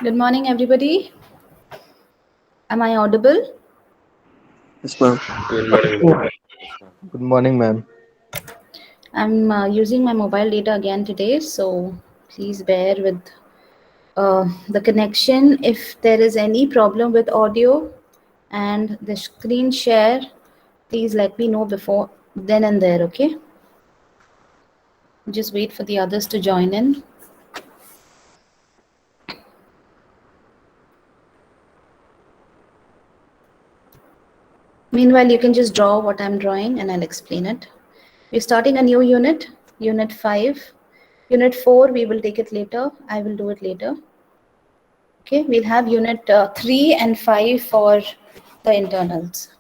Good morning, everybody. Am I audible? Yes, ma'am. Good morning, Oh, ma'am. good morning, ma'am. I'm using my mobile data again today, so please bear with the connection. If there is any problem with audio and the screen share, please let me know before then and there, okay? Just wait for the others to join in. Meanwhile, you can just draw what I'm drawing and I'll explain it. We're starting a new unit, Unit 5. Unit 4, we will take it later. I will do it later. Okay, we'll have Unit 3 and 5 for the internals.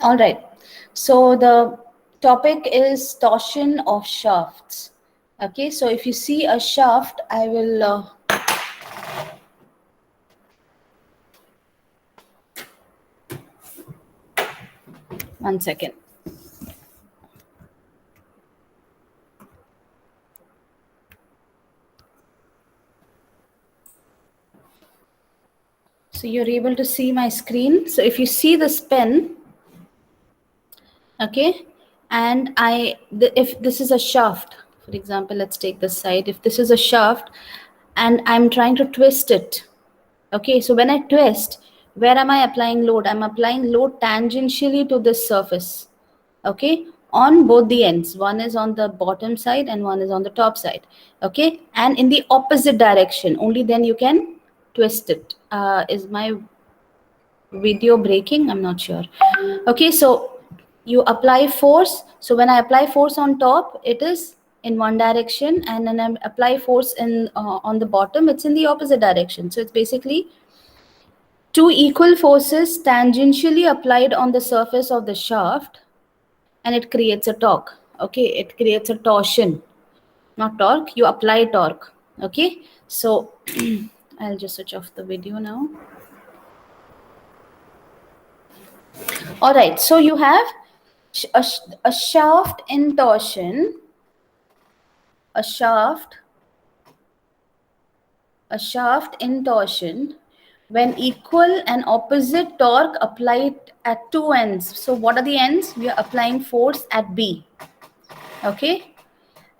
All right. So the topic is torsion of shafts. Okay. So if you see a shaft, I will. One second. So you're able to see my screen. So if you see this pen, okay, and if this is a shaft, for example, let's take this side. If this is a shaft, and I'm trying to twist it, okay. So when I twist, where am I applying load? I'm applying load tangentially to this surface, okay, on both the ends. One is on the bottom side and one is on the top side, okay, and in the opposite direction. Only then you can twist it. Is my video breaking? I'm not sure. Okay, so you apply force. So when I apply force on top, it is in one direction, and then I apply force in on the bottom, it's in the opposite direction. So it's basically two equal forces tangentially applied on the surface of the shaft, and it creates a torque. Okay, it creates a torsion, not torque. You apply torque. Okay, so I'll just switch off the video now. All right, so you have a shaft in torsion, a shaft in torsion when equal and opposite torque applied at two ends. So what are the ends? We are applying force at B, okay?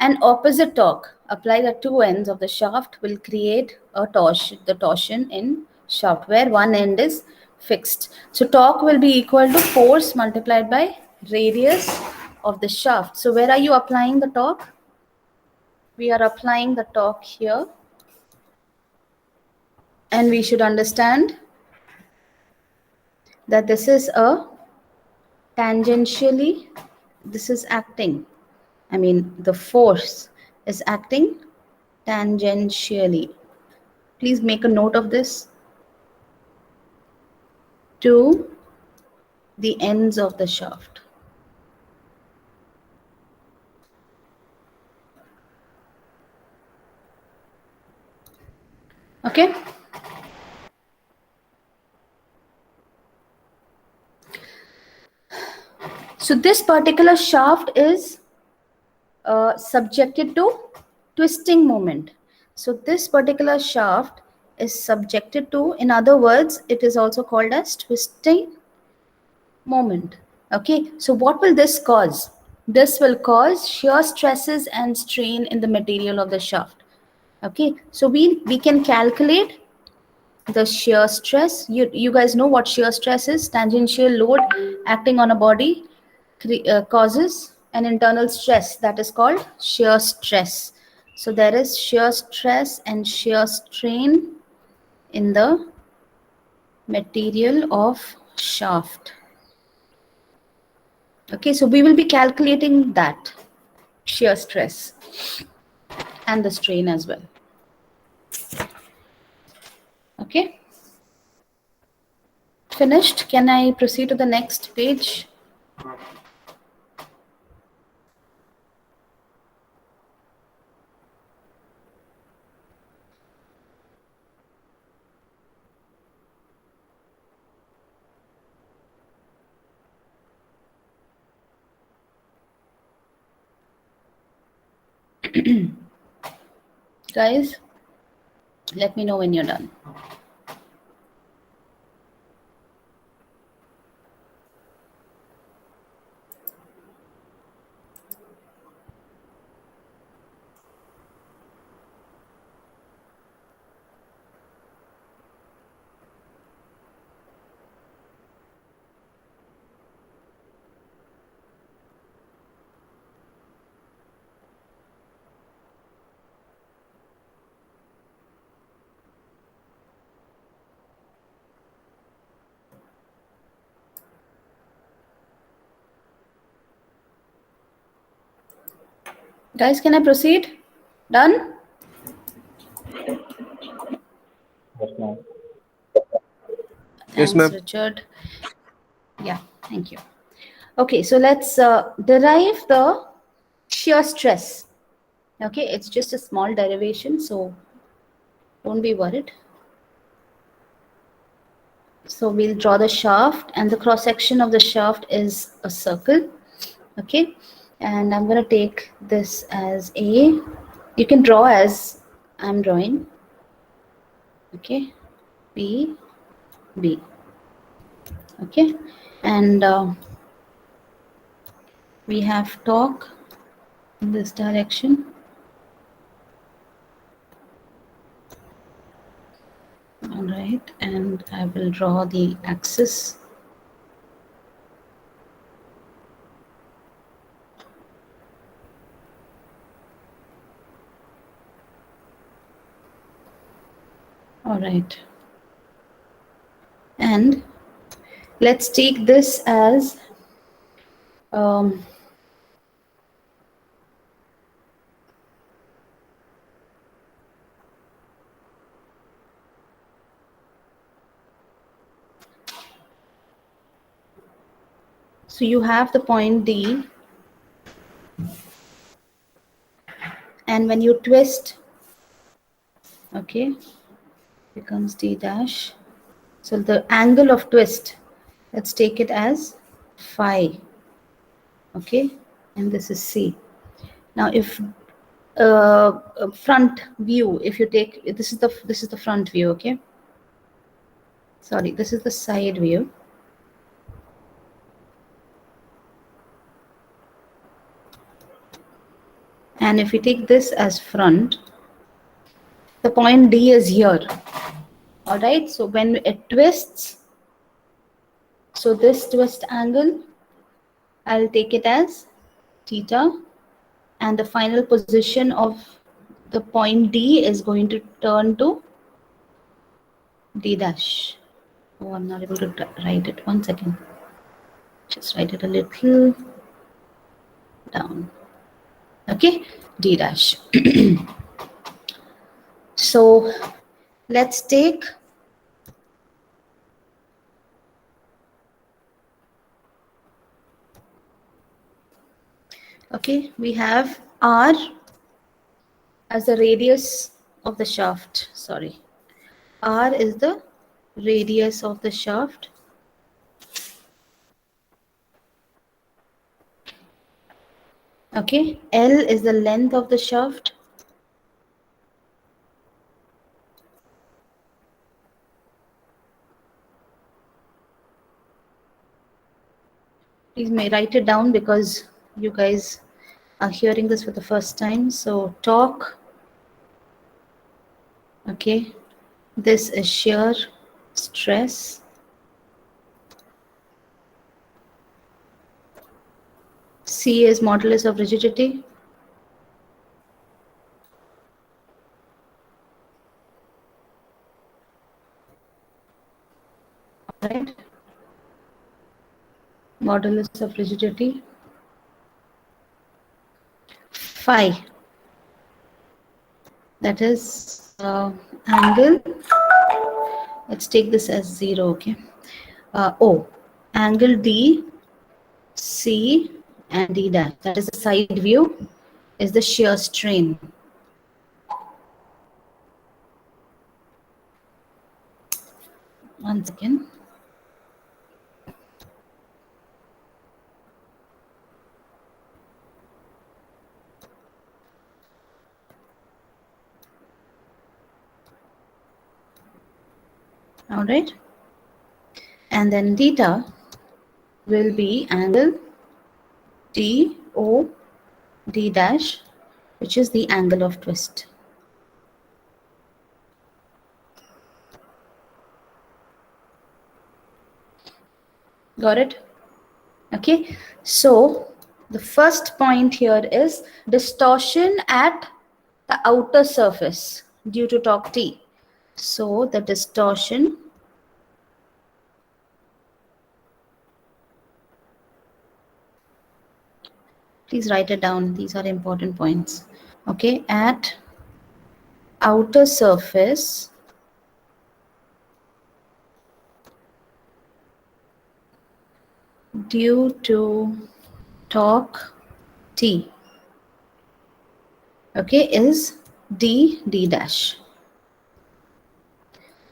And opposite torque applied at two ends of the shaft will create a torsion, the torsion in shaft where one end is fixed. So torque will be equal to force multiplied by radius of the shaft. So where are you applying the torque? We are applying the torque here, and we should understand that this is a tangentially, this is acting. I mean, the force is acting tangentially. Please make a note of this, to the ends of the shaft. Okay. So this particular shaft is subjected to twisting moment. So this particular shaft is subjected to, in other words, it is also called as twisting moment. Okay, so what will this cause? This will cause shear stresses and strain in the material of the shaft. Okay, so we can calculate the shear stress. You guys know what shear stress is. Tangential load acting on a body causes an internal stress that is called shear stress. So there is shear stress and shear strain in the material of shaft. Okay, so we will be calculating that shear stress and the strain as well. Okay, finished. Can I proceed to the next page? Guys, let me know when you're done. Guys, can I proceed? Done? Yes, ma'am. Yes, Thanks, ma'am. Richard. Yeah, thank you. Okay, so let's derive the shear stress. Okay, it's just a small derivation, so don't be worried. So we'll draw the shaft, and the cross section of the shaft is a circle. Okay, and I'm going to take this as A. You can draw as I'm drawing. Okay, B, B. Okay, and we have torque in this direction. All right, and I will draw the axis. All right, and let's take this as so you have the point D, and when you twist, okay, becomes D dash. So the angle of twist, let's take it as phi. Okay, and this is C. Now if front view, if you take, this is the front view. Okay, sorry, this is the side view. And if we take this as front, the point D is here. All right, so when it twists, so this twist angle, I'll take it as theta, and the final position of the point D is going to turn to D dash. Oh, I'm not able to write it. 1 second. Just write it a little down. Okay, D dash. So let's take okay, we have R as the radius of the shaft. Sorry. R is the radius of the shaft. Okay, L is the length of the shaft. Please may write it down because you guys are hearing this for the first time. So torque. Okay, this is shear stress. C is modulus of rigidity. Right. Modulus of rigidity. Phi. That is angle. Let's take this as 0. Okay. O. Angle D, C, and D dash. That is the side view. Is the shear strain. Once again. All right. And then theta will be angle D, O, D dash, which is the angle of twist. Got it? Okay. So the first point here is distortion at the outer surface due to torque T. So the distortion please write it down. These are important points. Okay, at outer surface due to torque T. Okay, is D dash.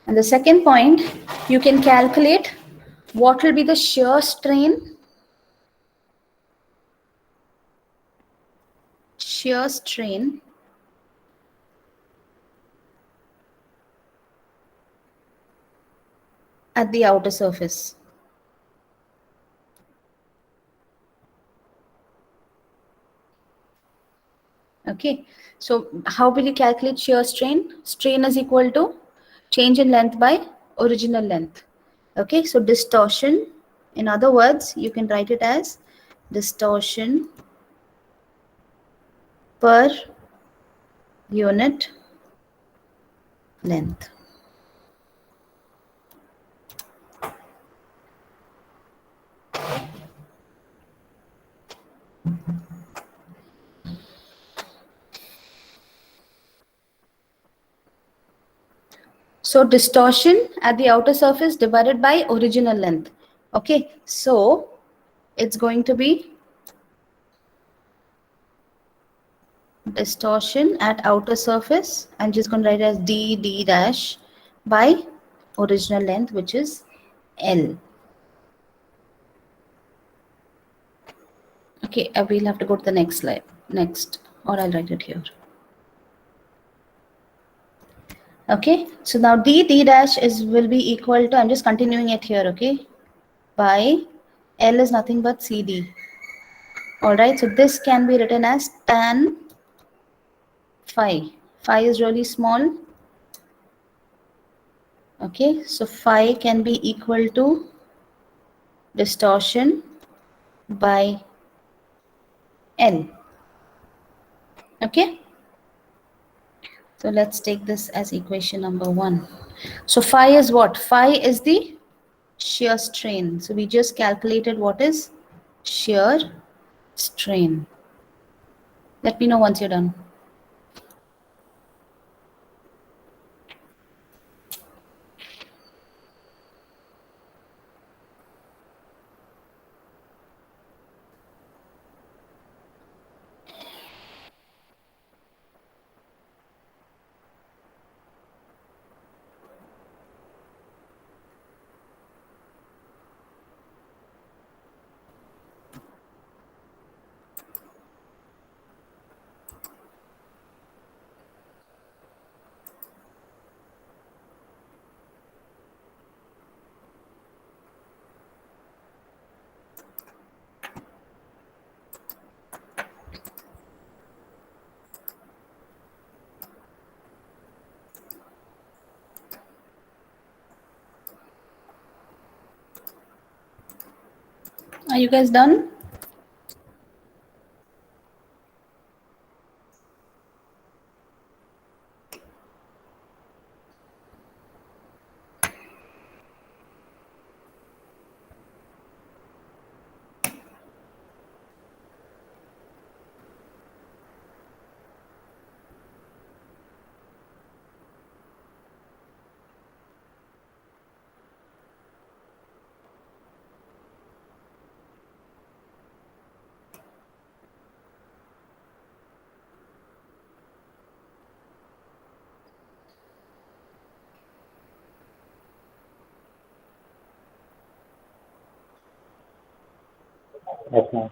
And the second point, you can calculate what will be the shear strain. Shear strain at the outer surface. Okay, so how will you calculate shear strain? Strain is equal to change in length by original length. Okay, so distortion, in other words, you can write it as distortion per unit length. So distortion at the outer surface divided by original length. Okay, so it's going to be distortion at outer surface. I'm just going to write it as D dash by original length, which is L. Okay, we'll have to go to the next slide. Next, or I'll write it here. Okay, so now D dash will be equal to, I'm just continuing it here, okay, by L is nothing but CD. All right, so this can be written as tan phi. Phi is really small. Okay, so phi can be equal to distortion by L. Okay, so let's take this as equation number 1. So phi is what? Phi is the shear strain. So we just calculated what is shear strain. Let me know once you're done. Are you guys done? Yes, ma'am.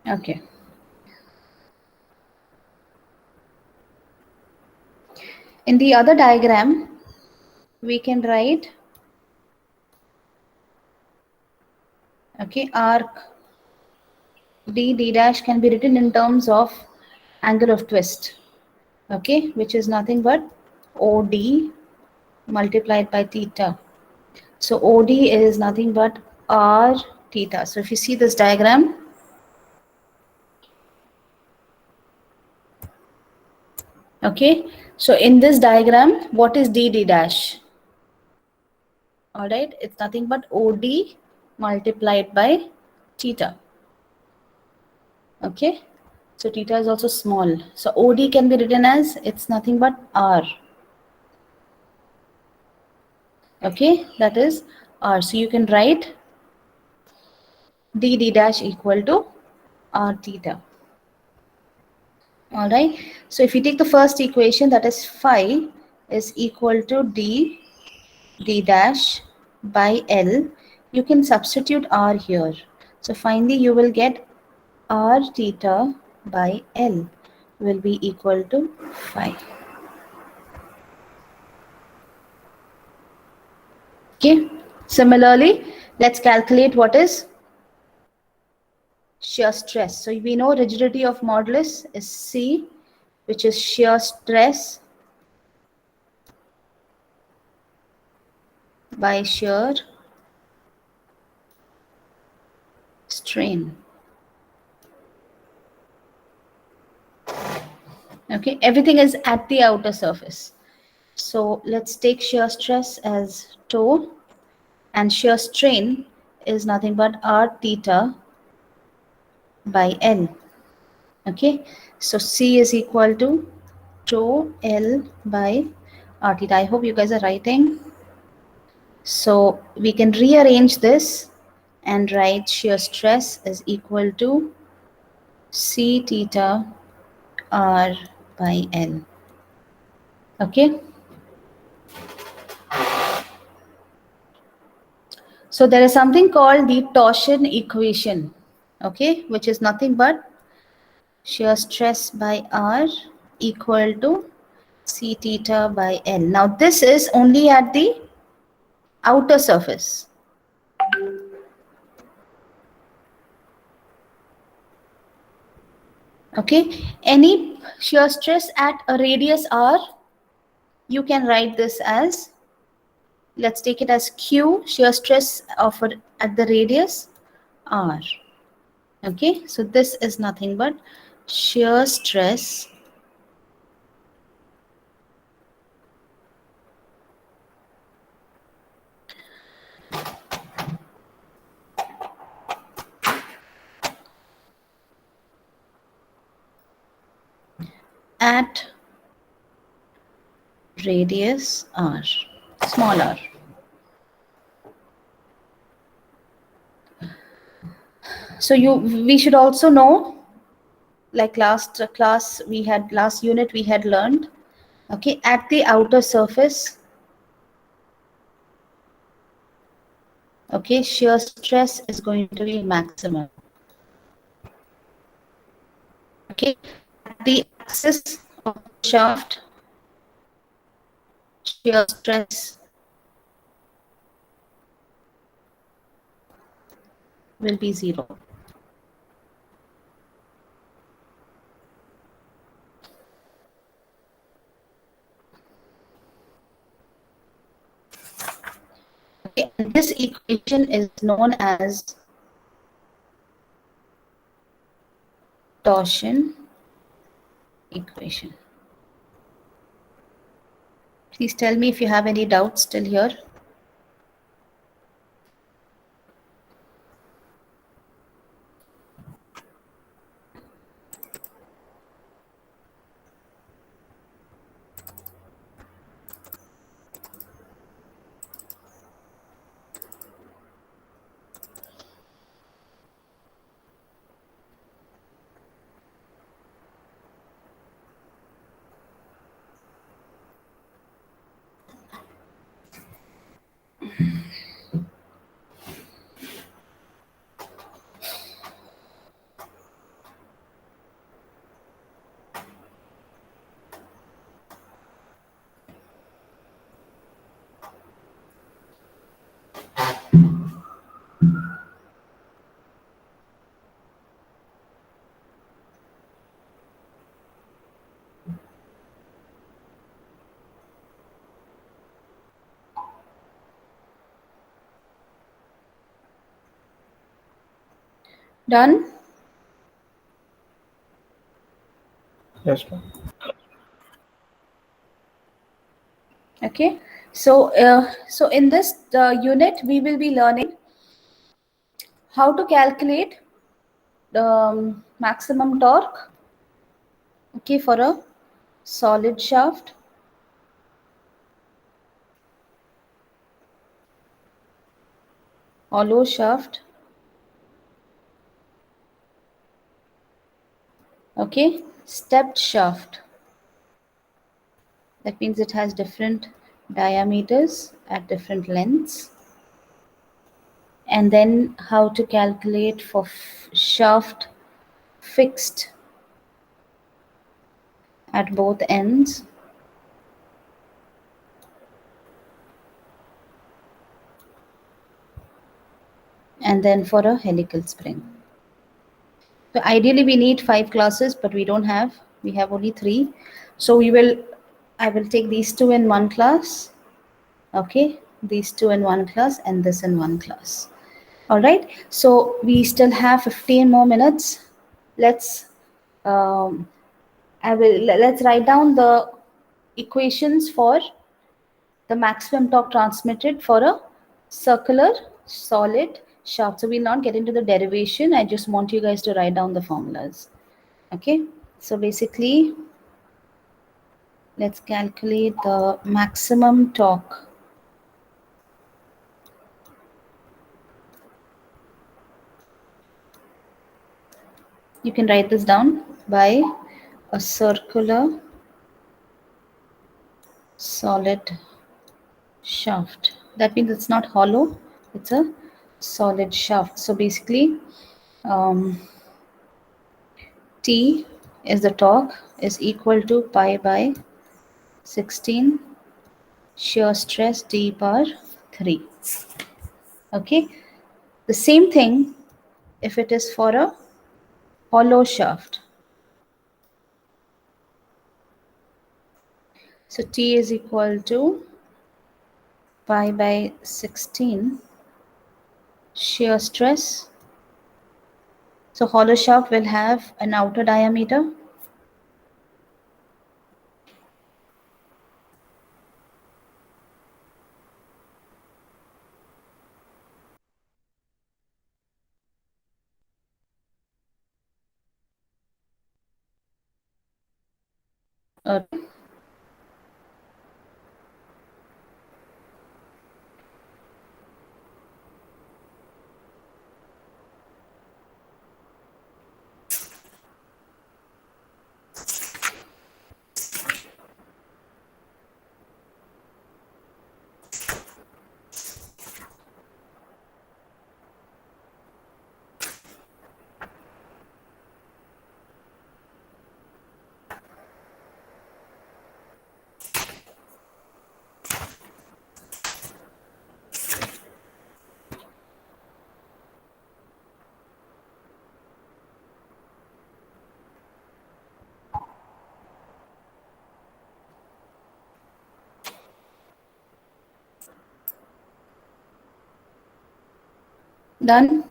Okay. In the other diagram, we can write, okay, arc d dash can be written in terms of angle of twist, okay, which is nothing but OD multiplied by theta. So OD is nothing but R theta. So if you see this diagram, okay, so in this diagram, what is d dash? All right, it's nothing but OD multiplied by theta. Okay, so theta is also small. So OD can be written as, it's nothing but R. Okay, that is R. So you can write d dash equal to R theta. All right, so if you take the first equation, that is phi is equal to d dash by L, you can substitute R here. So finally you will get R theta by L will be equal to phi. Okay, similarly, let's calculate what is shear stress. So we know rigidity of modulus is C, which is shear stress by shear strain. Okay, everything is at the outer surface. So let's take shear stress as tau, and shear strain is nothing but R theta by L. Okay, so C is equal to tau L by R theta. I hope you guys are writing. So we can rearrange this and write shear stress is equal to C theta R by L. Okay. So there is something called the torsion equation, okay, which is nothing but shear stress by R equal to C theta by L. Now this is only at the outer surface. Okay, any shear stress at a radius R, you can write this as, let's take it as Q, shear stress offered at the radius R. Okay, so this is nothing but shear stress at radius r, small r. So we should also know, like last class we had, last unit we had learned, okay, at the outer surface, okay, shear stress is going to be maximum. Okay, at the axis of the shaft, shear stress will be 0. Okay, and this equation is known as torsion equation. Please tell me if you have any doubts still here. Done? Yes, ma'am. Okay, so so in this unit we will be learning how to calculate the maximum torque, okay, for a solid shaft, hollow shaft, okay, stepped shaft. That means it has different diameters at different lengths. And then how to calculate for shaft fixed at both ends. And then for a helical spring. So ideally we need 5 classes, but we don't have. We have only 3. So I will take these 2 in one class. Okay, these 2 in one class and this in one class. All right. So we still have 15 more minutes. Let's let's write down the equations for the maximum torque transmitted for a circular solid shaft. So we'll not get into the derivation. I just want you guys to write down the formulas. Okay, so basically let's calculate the maximum torque. You can write this down by a circular solid shaft. That means it's not hollow, it's a solid shaft. So basically T is the torque is equal to pi by 16 shear stress d power 3. Okay, the same thing if it is for a hollow shaft. So T is equal to pi by 16 shear stress. So hollow shaft will have an outer diameter. Okay. Done.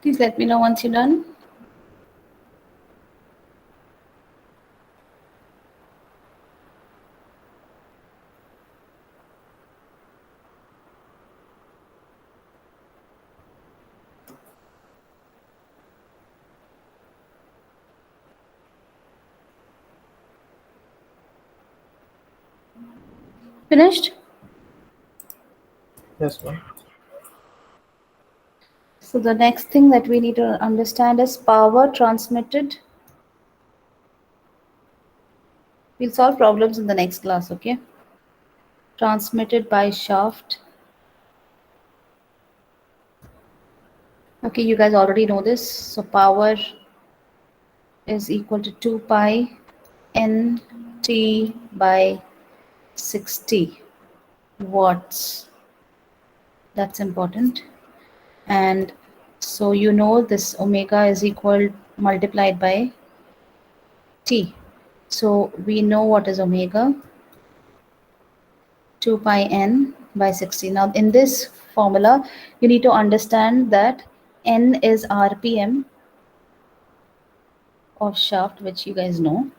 Please let me know once you're done. Finished? Yes, ma'am. So the next thing that we need to understand is power transmitted. We'll solve problems in the next class, okay? Transmitted by shaft. Okay, you guys already know this. So power is equal to 2 pi nt by 60 watts. That's important. And so you know this omega is equal multiplied by t. So we know what is omega, 2 pi n by 60. Now in this formula, you need to understand that n is RPM of shaft, which you guys know.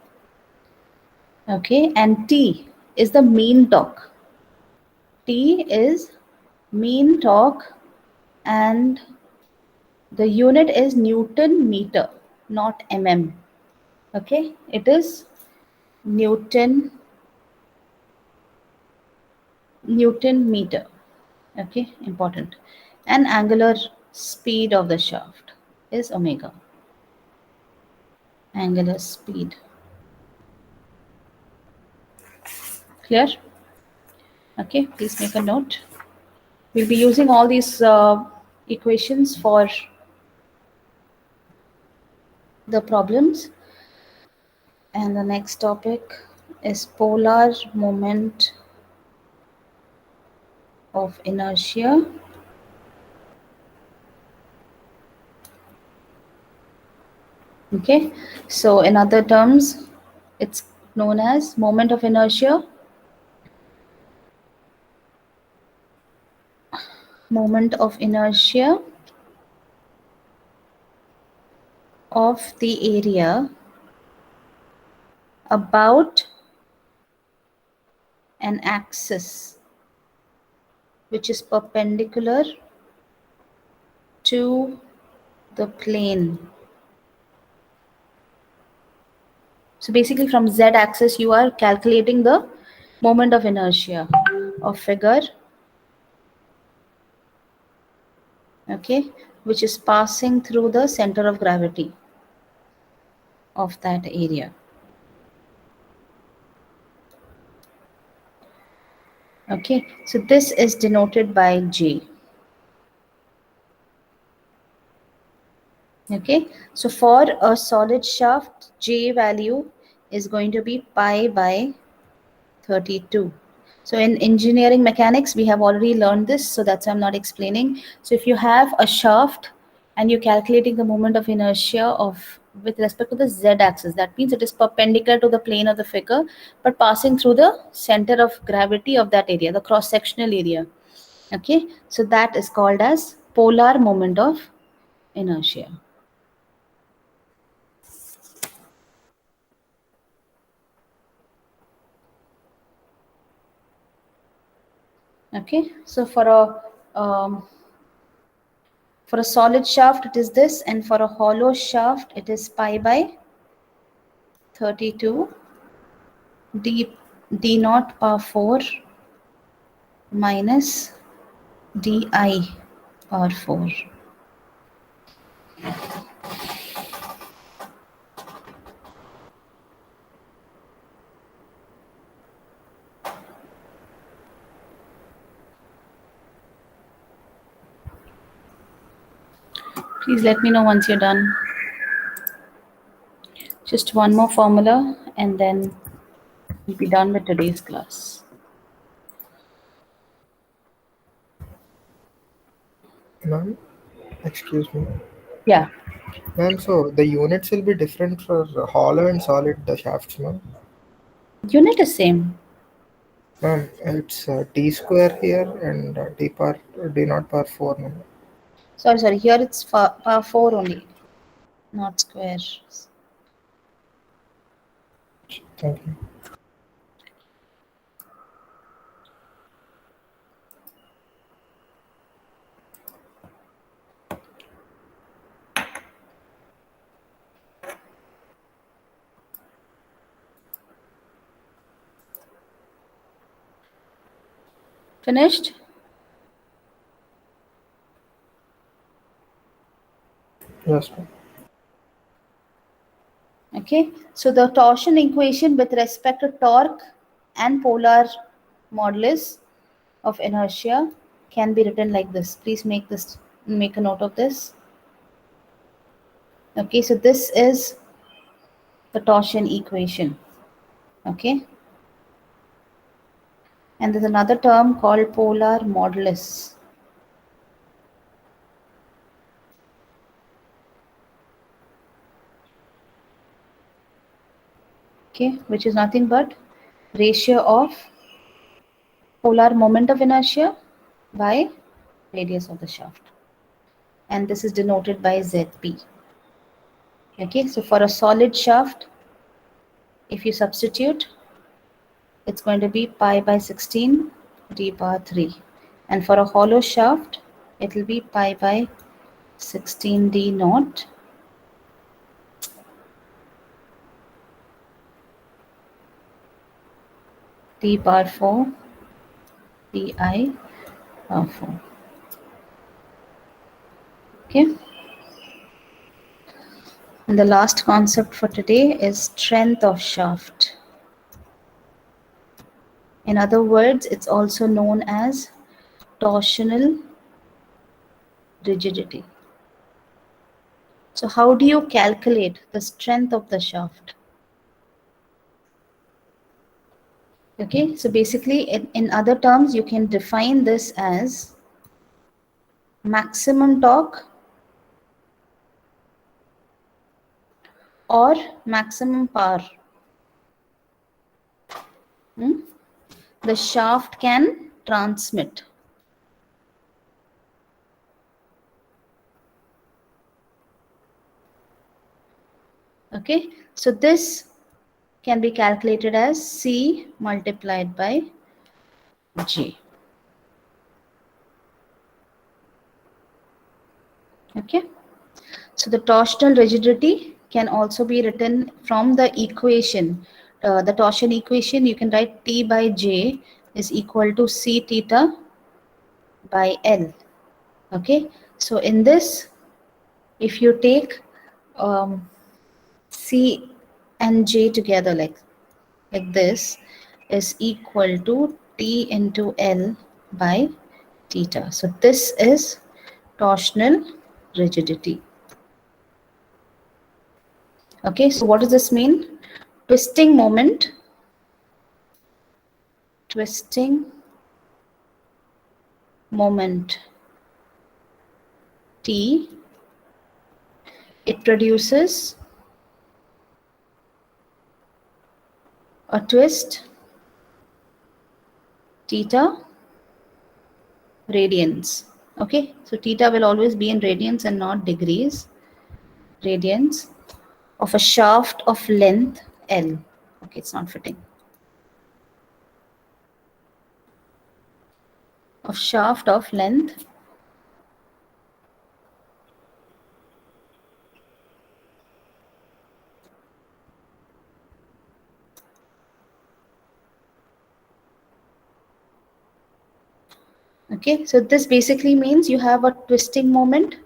Okay, and T is the mean torque. T is mean torque, and the unit is Newton meter, not mm. Okay, it is Newton meter. Okay, important. And angular speed of the shaft is omega. Angular speed. Clear? Okay, please make a note. We'll be using all these equations for the problems. And the next topic is polar moment of inertia. Okay, so in other terms, it's known as moment of inertia, moment of inertia of the area about an axis which is perpendicular to the plane. So basically from Z axis you are calculating the moment of inertia of figure, okay, which is passing through the center of gravity of that area. Okay, so this is denoted by J. Okay, so for a solid shaft, J value is going to be pi by 32. So in engineering mechanics, we have already learned this, so that's why I'm not explaining. So if you have a shaft and you're calculating the moment of inertia of with respect to the z-axis, that means it is perpendicular to the plane of the figure, but passing through the center of gravity of that area, the cross-sectional area. Okay, so that is called as polar moment of inertia. Okay, so for a solid shaft it is this, and for a hollow shaft it is pi by 32 d naught power 4 minus di power 4. Please let me know once you're done. Just one more formula and then we'll be done with today's class. Ma'am, excuse me. Yeah, Ma'am, so the units will be different for hollow and solid shafts, ma'am. unit is same. Ma'am, it's t square here and d naught power 4, ma'am. Sorry, here it's power 4 only, not square. Thank you. Finished? Yes, ma'am. Okay, so the torsion equation with respect to torque and polar modulus of inertia can be written like this. Please make a note of this. Okay, so this is the torsion equation. Okay, and there's another term called polar modulus. Okay, which is nothing but ratio of polar moment of inertia by radius of the shaft, and this is denoted by Zp. Okay, so for a solid shaft, if you substitute, it's going to be pi by 16 d power 3, and for a hollow shaft it will be pi by 16 d naught d power 4 di power 4. Okay, and the last concept for today is strength of shaft. In other words, it's also known as torsional rigidity. So how do you calculate the strength of the shaft? Okay, so basically in other terms, you can define this as maximum torque or maximum power the shaft can transmit. Okay, so this can be calculated as C multiplied by J. Okay. So the torsional rigidity can also be written from the equation. The torsion equation, you can write T by J is equal to C theta by L. Okay. So in this, if you take C and J together like this, is equal to T into L by theta. So this is torsional rigidity. Okay, so what does this mean? Twisting moment T, it produces a twist theta radians. Okay, so theta will always be in radians and not degrees. Radians of a shaft of length L. Okay, it's not fitting. Of shaft of length Okay, so this basically means you have a twisting moment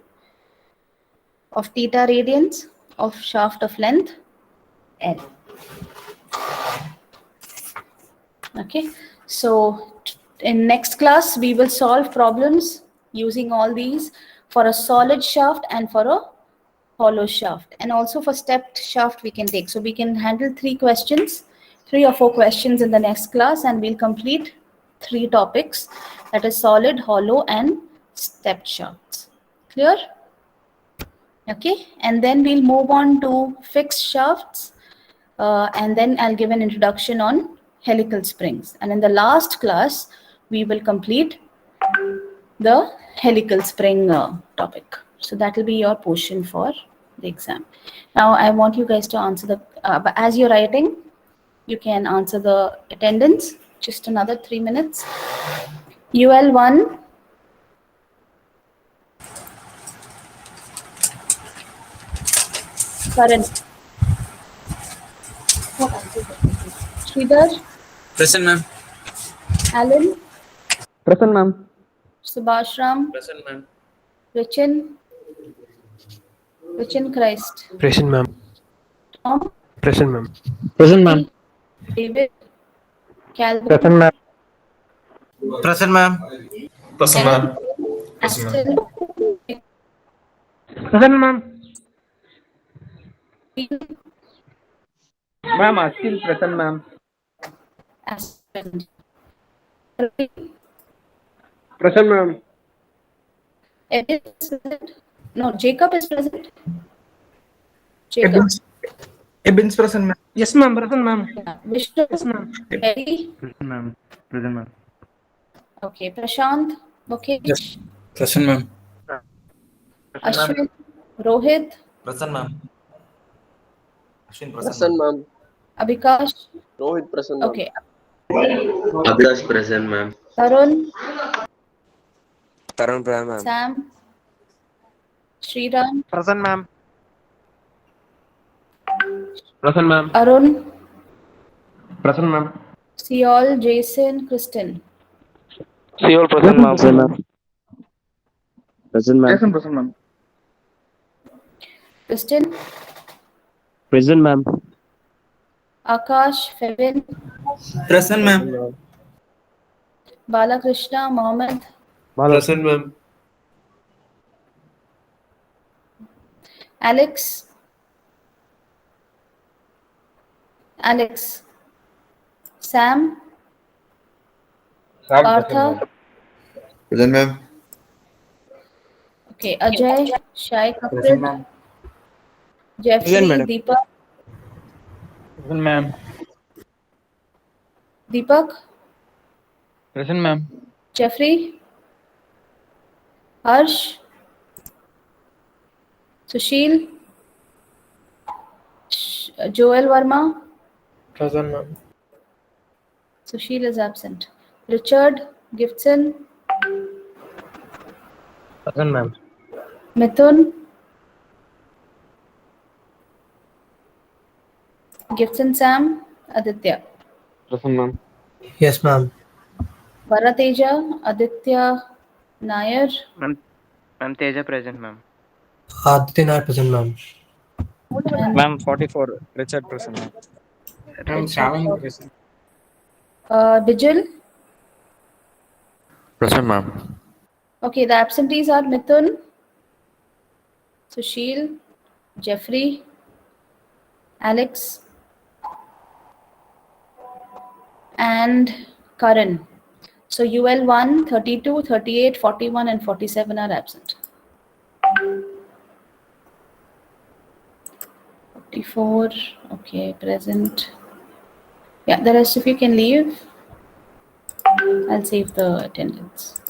of theta radians of shaft of length L. Okay, so in next class we will solve problems using all these for a solid shaft and for a hollow shaft, and also for stepped shaft we can take. So we can handle 3 or 4 questions in the next class, and we'll complete 3 topics, that is solid, hollow and stepped shafts. Clear? Okay, and then we'll move on to fixed shafts, and then I'll give an introduction on helical springs, and in the last class we will complete the helical spring topic. So that will be your portion for the exam. Now I want you guys to answer the but as you're writing, you can answer the attendance. Just another 3 minutes. UL1, Karan. Sridhar, Present, ma'am. Alan, Present, ma'am. Subhashram, Present, ma'am. Richin, Christ, Present, ma'am. Tom, Present, ma'am. Present, ma'am. David, Calvin, Present, ma'am. Present, ma'am. Present, Aaron, ma'am. Present, ma'am. Aston, Present, ma'am. Ma'am, still present, ma'am. Aston, Present, ma'am. Edith is present. No, Jacob is present. Jacob. Eben's present, ma'am. Yes, ma'am. Present, ma'am. Yeah. Vishnu, Yes, ma'am. Eddie. Present, ma'am. Present, ma'am. Okay. Prashant, Mukesh, Yes. Present, ma'am. Ashwin, Rohit, Present, ma'am. Ashwin, present, Present, ma'am. ma'am. Abhikash. Rohit, present, ma'am. Okay. Abhilash present, ma'am. Tarun, Tarun present, ma'am. Sam, Sriram, Present, ma'am. Present, ma'am. Arun, Present, ma'am. Siol, Jason, Kristen. See you all present, ma'am. Present, ma'am. Present, ma'am. Yes, present, ma'am. Kristen, Present, ma'am. Akash, Fevin, Present, ma'am. Balakrishna, Mohammed, Present, ma'am. Alex, Sam, Partha. Present, ma'am. Okay, Ajay, Shai Present, Kapil, ma'am. Jeffrey, Present, madam. Deepak, Present, ma'am. Deepak, Present, ma'am. Jeffrey, Harsh, Sushil, Joel Verma, Present, ma'am. Sushil is absent. Richard Gibson, Present, ma'am. Mithun, Gibson Sam, Aditya. Present, ma'am. Yes, ma'am. Varateja, Aditya Nair, Ma'am, Teja present, ma'am. Aditya Nair present, ma'am. and Ma'am, 44. Richard present, ma'am. Ma'am, Richard. Shravan present. Digil. Present, ma'am. Okay, the absentees are Mithun, Sushil, Jeffrey, Alex, and Karan. So UL 1, 32, 38, 41, and 47 are absent. 44, okay, present. Yeah, the rest of you can leave. I'll save the attendance.